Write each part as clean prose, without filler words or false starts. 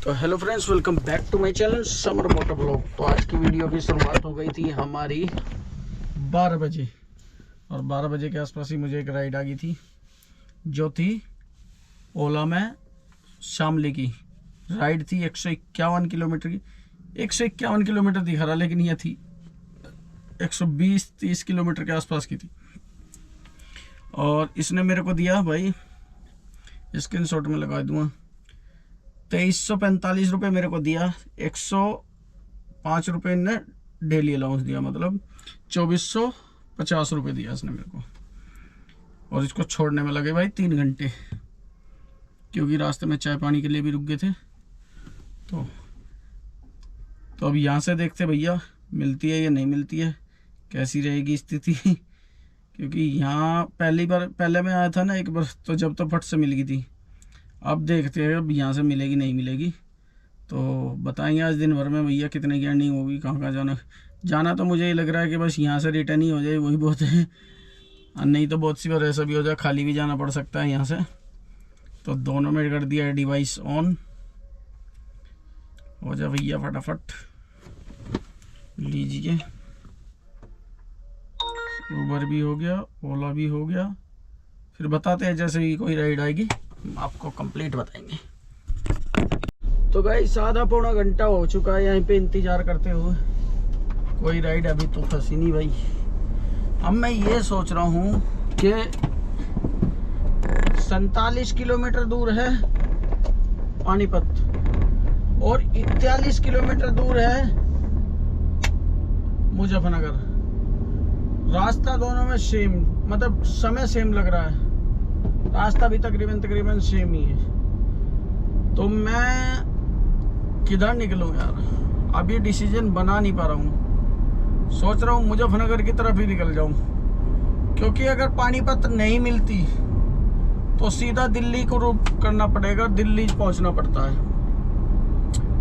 तो hello friends, welcome back to my channel Samar motor blog. तो आज की वीडियो की शुरुआत हो गई थी हमारी 12 बजे और 12 बजे के आसपास ही मुझे एक राइड आ गई थी जो थी ओला में शामली की राइड थी। 151 किलोमीटर की 151 किलोमीटर दिखा रहा, लेकिन यह थी 120-30 किलोमीटर के आसपास की थी। और इसने मेरे को दिया भाई, स्क्रीनशॉट में लगा दूंगा, 2345 रुपये मेरे को दिया। 105 रुपये ने डेली अलाउंस दिया, मतलब 2450 रुपये दिया इसने मेरे को। और इसको छोड़ने में लगे भाई 3 घंटे, क्योंकि रास्ते में चाय पानी के लिए भी रुक गए थे। तो अब यहाँ से देखते भैया मिलती है या नहीं मिलती है, कैसी रहेगी स्थिति। क्योंकि यहाँ पहले मैं आया था ना एक बार, तो जब तो फट से मिल गई थी। अब देखते हैं अब यहाँ से मिलेगी नहीं मिलेगी, तो बताएंगे आज दिन भर में भैया कितने की अर्निंग होगी, कहाँ जाना। तो मुझे ये लग रहा है कि बस यहाँ से रिटर्न ही हो जाए, वही बहुत है। और नहीं तो बहुत सी बार ऐसा भी हो जाए खाली भी जाना पड़ सकता है यहाँ से। तो दोनों में कर दिया है डिवाइस ऑन। हो जाए भैया फटाफट, लीजिए। उबर भी हो गया, ओला भी हो गया। फिर बताते हैं जैसे ही कोई राइड आएगी आपको कंप्लीट बताएंगे। तो गाइस आधा पौना घंटा हो चुका है यहीं पे इंतजार करते हुए, कोई राइड अभी तो फंसी नहीं भाई। अब मैं ये सोच रहा हूँ कि 47 किलोमीटर दूर है पानीपत और 41 किलोमीटर दूर है मुजफ्फरनगर। रास्ता दोनों में सेम, मतलब समय सेम लग रहा है, रास्ता भी तकरीबन सेम ही है। तो मैं किधर निकलूँ यार, अभी डिसीजन बना नहीं पा रहा हूँ। सोच रहा हूँ मुजफ्फरनगर की तरफ ही निकल जाऊँ, क्योंकि अगर पानीपत नहीं मिलती तो सीधा दिल्ली को रुख करना पड़ेगा, दिल्ली पहुँचना पड़ता है।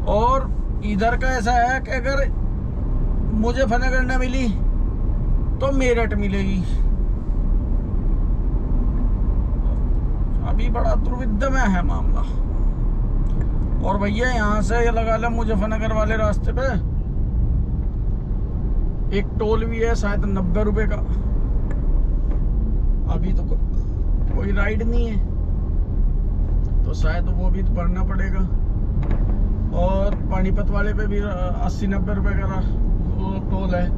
और इधर का ऐसा है कि अगर मुजफ्फरनगर न मिली तो मेरठ मिलेगी। अभी बड़ा दुर्विधा में है मामला। और भैया यहाँ से ये लगा लो मुजफ्फरनगर वाले रास्ते पे एक टोल भी है शायद 90 रुपए का। अभी तो कोई राइड नहीं है, तो शायद वो भी तो भरना पड़ेगा। और पानीपत वाले पे भी 80-90 रुपए का वो टोल है।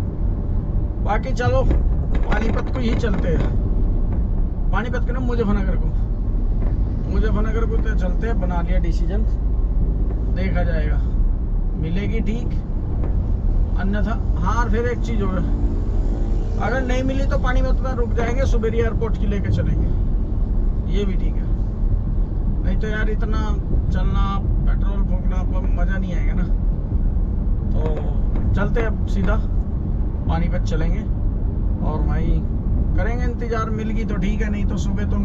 बाकी चलो पानीपत को ही चलते हैं, पानीपत के ना मुजफ्फरनगर को तो चलते हैं। बना लिया डिसीजन, देखा जाएगा, मिलेगी ठीक, अन्यथा हाँ। फिर एक चीज़ होगा, अगर नहीं मिली तो पानीपत में रुक जाएंगे, सुबेरी एयरपोर्ट की लेके चलेंगे, ये भी ठीक है। नहीं तो यार इतना चलना, पेट्रोल फूकना मज़ा नहीं आएगा ना। तो चलते अब सीधा पानीपत चलेंगे और भाई करेंगे इंतज़ार। मिल गई तो ठीक है, नहीं तो सुबह तो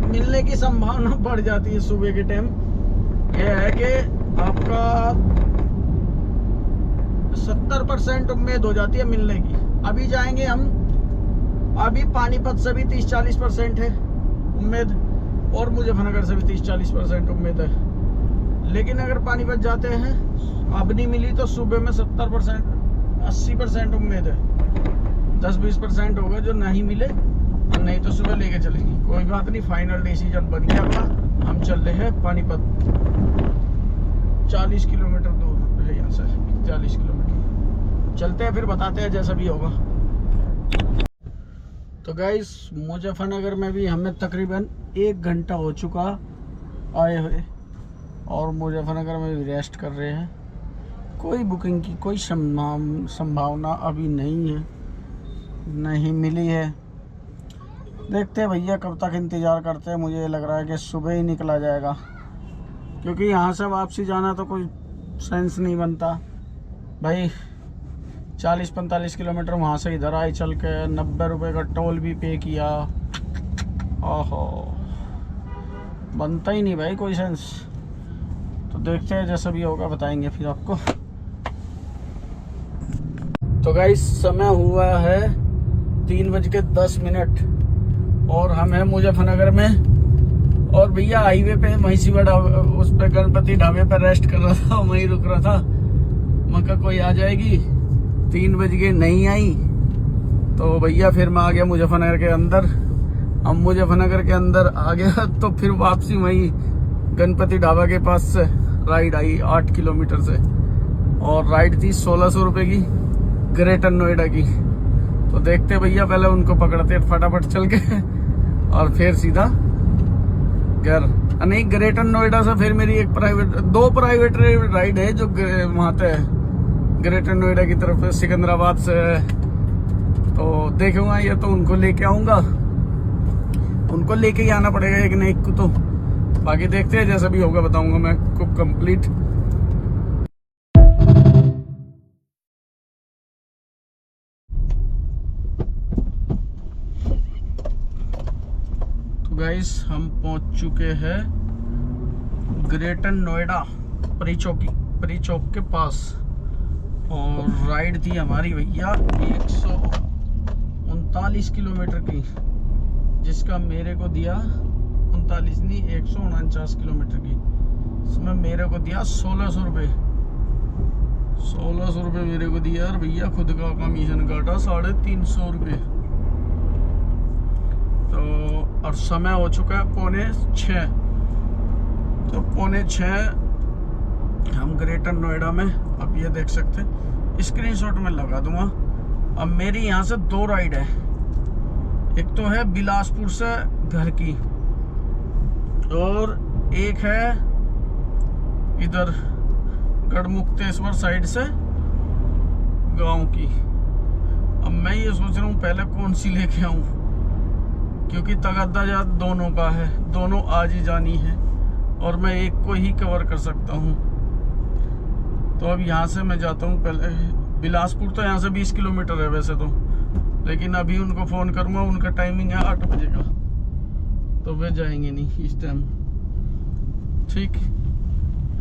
मिलने की संभावना बढ़ जाती है सुबह के टाइम। यह है कि आपका 70% उम्मीद हो जाती है मिलने की। अभी जाएंगे हम, अभी पानीपत से भी 30-40% है उम्मीद, और मुजफ्फरनगर से भी 30-40% उम्मीद है। लेकिन अगर पानीपत जाते हैं अब नहीं मिली तो सुबह में 70-80% उम्मीद है। 10-20% होगा जो नहीं मिले, और नहीं तो सुबह लेके चलेंगे। कोई बात नहीं, फाइनल डिसीजन बन गया अपना। हम चल रहे हैं पानीपत, 40 किलोमीटर दूर है यहाँ से, 40 किलोमीटर चलते हैं, फिर बताते हैं जैसा भी होगा। तो गाइस मुजफ्फरनगर में भी हमें तकरीबन 1 घंटा हो चुका आए हुए, और मुजफ्फरनगर में भी रेस्ट कर रहे हैं। कोई बुकिंग की कोई संभावना अभी नहीं है, नहीं मिली है। देखते हैं भैया कब तक इंतज़ार करते हैं। मुझे लग रहा है कि सुबह ही निकला जाएगा, क्योंकि यहाँ से वापसी जाना तो कोई सेंस नहीं बनता भाई। 40-45 किलोमीटर वहाँ से इधर आए चल के, 90 रुपये का टोल भी पे किया। ओहो, बनता ही नहीं भाई कोई सेंस। तो देखते हैं जैसा भी होगा बताएंगे फिर आपको। तो गाइस समय हुआ है 3:10 और हम हैं मुजफ्फरनगर में। और भैया हाईवे पे महिषीवा उस पे गणपति ढाबे पे रेस्ट कर रहा था, वहीं रुक रहा था। मैं कहा कोई आ जाएगी, 3 बज गए नहीं आई, तो भैया फिर मैं आ गया मुजफ्फरनगर के अंदर। अब मुजफ्फरनगर के अंदर आ गया तो फिर वापसी वहीं गणपति ढाबा के पास से राइड आई 8 किलोमीटर से, और राइड थी 1600 रुपये की, ग्रेटर नोएडा की। तो देखते भैया पहले उनको पकड़ते फटाफट चल के और फिर सीधा घर। नहीं, ग्रेटर नोएडा से फिर मेरी एक दो प्राइवेट राइड है जो वहां पे ग्रेटर नोएडा की तरफ सिकंदराबाद से, तो देखूंगा ये तो उनको लेके आऊंगा, उनको लेके ही आना पड़ेगा एक न एक को। तो बाकी देखते हैं, जैसा भी होगा बताऊंगा मैं को कंप्लीट। तो गाइस हम पहुंच चुके हैं ग्रेटर नोएडा परी चौक के पास, और राइड थी हमारी भैया 139 किलोमीटर की, जिसका मेरे को दिया 39 नहीं 149 किलोमीटर की, इसमें मेरे को दिया 1600 रुपये। 1600 रुपये मेरे को दिया और भैया खुद का कमीशन काटा 350 रुपये। तो और समय हो चुका है 5:45, तो 5:45 हम ग्रेटर नोएडा में। अब ये देख सकते हैं, स्क्रीनशॉट में लगा दूंगा। अब मेरी यहाँ से 2 राइड है, एक तो है बिलासपुर से घर की, और एक है इधर गढ़मुक्तेश्वर साइड से गांव की। अब मैं ये सोच रहा हूँ पहले कौन सी लेके आऊँ, क्योंकि तगद्दा दोनों का है, दोनों आज ही जानी है, और मैं एक को ही कवर कर सकता हूँ। तो अब यहाँ से मैं जाता हूँ पहले बिलासपुर, तो यहाँ से 20 किलोमीटर है वैसे तो, लेकिन अभी उनको फ़ोन करूँगा, उनका टाइमिंग है 8 बजे का, तो वे जाएंगे नहीं इस टाइम। ठीक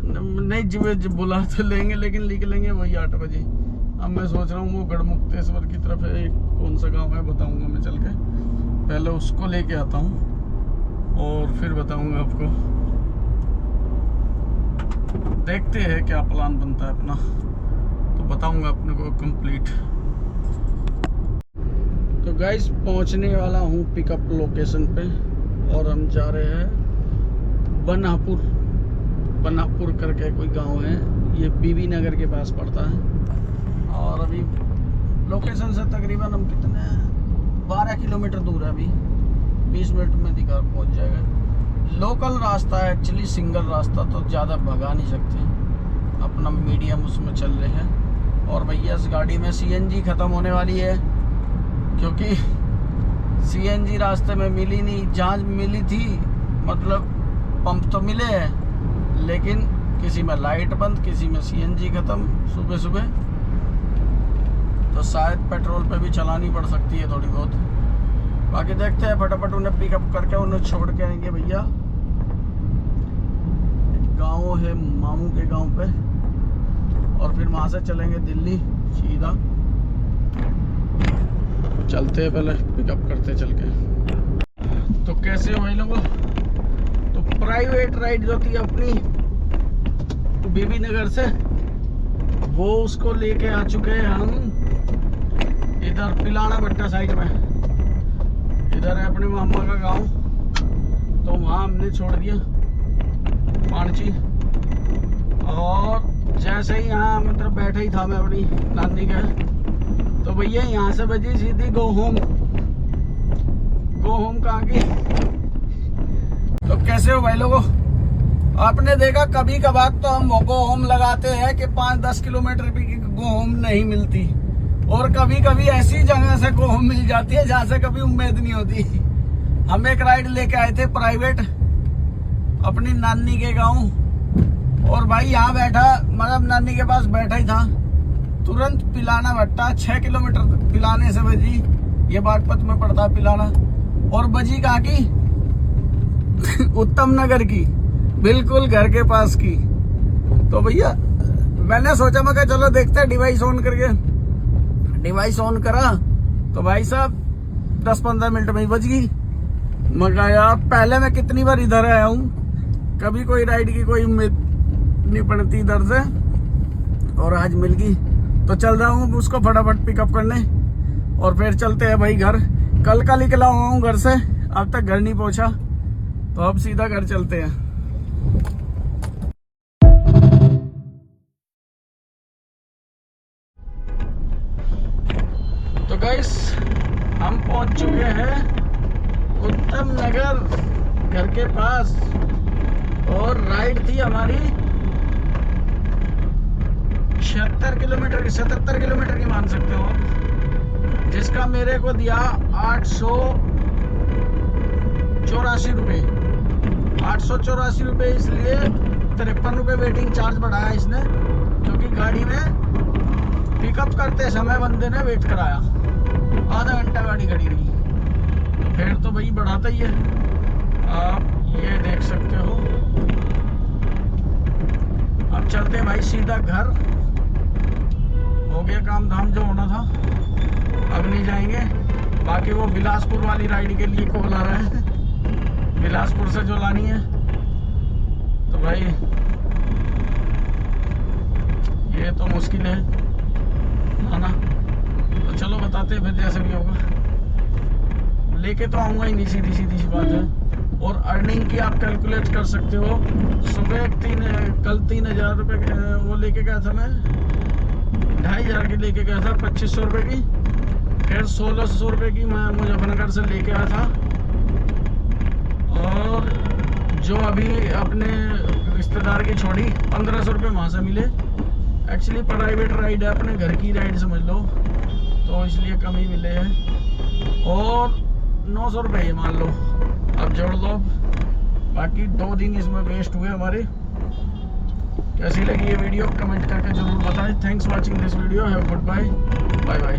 नहीं, जब बुला तो लेंगे लेकिन लिख लेंगे वही 8 बजे। अब मैं सोच रहा हूँ वो गढ़मुक्तेश्वर की तरफ है, कौन सा गांव है बताऊँगा मैं चल के, पहले उसको लेके आता हूँ और फिर बताऊँगा आपको। देखते हैं क्या प्लान बनता है अपना, तो बताऊँगा अपने को कंप्लीट। तो गाइस पहुंचने वाला हूँ पिकअप लोकेशन पे, और हम जा रहे हैं बनापुर करके कोई गांव है, ये बीबी नगर के पास पड़ता है। और अभी लोकेशन से तकरीबन हम कितने 12 किलोमीटर दूर है, अभी 20 मिनट में दिखा पहुंच जाएगा। लोकल रास्ता है एक्चुअली, सिंगल रास्ता, तो ज़्यादा भगा नहीं सकते, अपना मीडियम उसमें चल रहे हैं। और भैया इस गाड़ी में CNG ख़त्म होने वाली है, क्योंकि CNG रास्ते में मिली नहीं, जहाँ मिली थी मतलब पंप तो मिले हैं, लेकिन किसी में लाइट बंद, किसी में CNG ख़त्म सुबह सुबह, तो शायद पेट्रोल पे भी चलानी पड़ सकती है थोड़ी बहुत। बाकी देखते हैं, फटाफट उन्हें पिकअप करके उन्हें छोड़ के आएंगे भैया। गाँव है मामू के गाँव पे, और फिर वहाँ से चलेंगे दिल्ली सीधा। चलते हैं, पहले पिकअप करते चल के। तो कैसे हो भाई लोगों, तो प्राइवेट राइड जो थी अपनी बीबी नगर से, वो उसको लेके आ चुके हैं हम इधर पिलाना भट्टा साइड में। इधर है अपने मामा का गांव, तो वहाँ हमने छोड़ दिया पाणची, और जैसे ही यहाँ मतलब बैठा ही था मैं अपनी नानी के, तो भैया यहाँ से बजी सीधी गो होम कहाँ की। तो कैसे हो भाई लोगों, आपने देखा कभी कभार तो हम गो होम लगाते हैं कि 5-10 किलोमीटर की गो होम नहीं मिलती, और कभी कभी ऐसी जगह से गो होम मिल जाती है जहाँ से कभी उम्मीद नहीं होती। हम एक राइड लेके आए थे प्राइवेट अपनी नानी के गाँव, और भाई यहाँ बैठा, मतलब नानी के पास बैठा ही था, तुरंत पिलाना भट्टा 6 किलोमीटर पिलाने से बजी, ये बागपत में पड़ता है पिलाना, और बजी कहाँ की उत्तम नगर की, बिल्कुल घर के पास की। तो भैया मैंने सोचा, मैं कहा चलो देखते हैं, डिवाइस ऑन करके डिवाइस ऑन करा, तो भाई साहब 10-15 मिनट में ही बज गई। मगर यार पहले मैं कितनी बार इधर आया हूँ, कभी कोई राइड की कोई उम्मीद नहीं पड़ती इधर से, और आज मिल गई तो चल रहा हूँ उसको फटाफट पिकअप करने और फिर चलते हैं भाई घर। कल का निकला हुआ हूँ घर से, अब तक घर नहीं पहुंचा, तो अब सीधा घर चलते हैं। तो गाइस हम पहुंच चुके हैं उत्तम नगर घर के पास, और राइड थी हमारी 76 किलोमीटर की, 77 किलोमीटर की मान सकते हो, जिसका मेरे को दिया 884 रुपये। 884 रुपये इसलिए 53 रुपये वेटिंग चार्ज बढ़ाया इसने, क्योंकि गाड़ी में पिकअप करते समय बंदे ने वेट कराया, आधा घंटा गाड़ी खड़ी रही, तो फिर तो भाई बढ़ाता ही है। आप ये देख सकते हो। अब चलते भाई सीधा घर, हो गया काम धाम जो होना था, अब नहीं जाएंगे। बाकी वो बिलासपुर वाली राइड के लिए कॉल आ रहा है, बिलासपुर से जो लानी है, तो भाई ये तो मुश्किल है ना, तो चलो बताते हैं फिर जैसे भी होगा। लेके तो आऊँगा ही नहीं, सीधी सीधी सी बात है। और अर्निंग की आप कैलकुलेट कर सकते हो। सुबह कल 3000 रुपये वो लेके गया था मैं, 2500 की लेके गया था, 2500 रुपये की, फिर 1600 रुपये की मैं मुजफ्फरनगर से लेके आया था। और जो अभी अपने रिश्तेदार की छोड़ी 1500 रुपये वहाँ से मिले। एक्चुअली प्राइवेट राइड है, अपने घर की राइड समझ लो, तो इसलिए कम ही मिले हैं। और 900 रुपये मान लो, अब जोड़ लो। बाकी 2 दिन इसमें वेस्ट हुए हमारे। कैसी लगी ये वीडियो कमेंट करके जरूर बताएं। Thanks watching this video, have good bye, bye bye.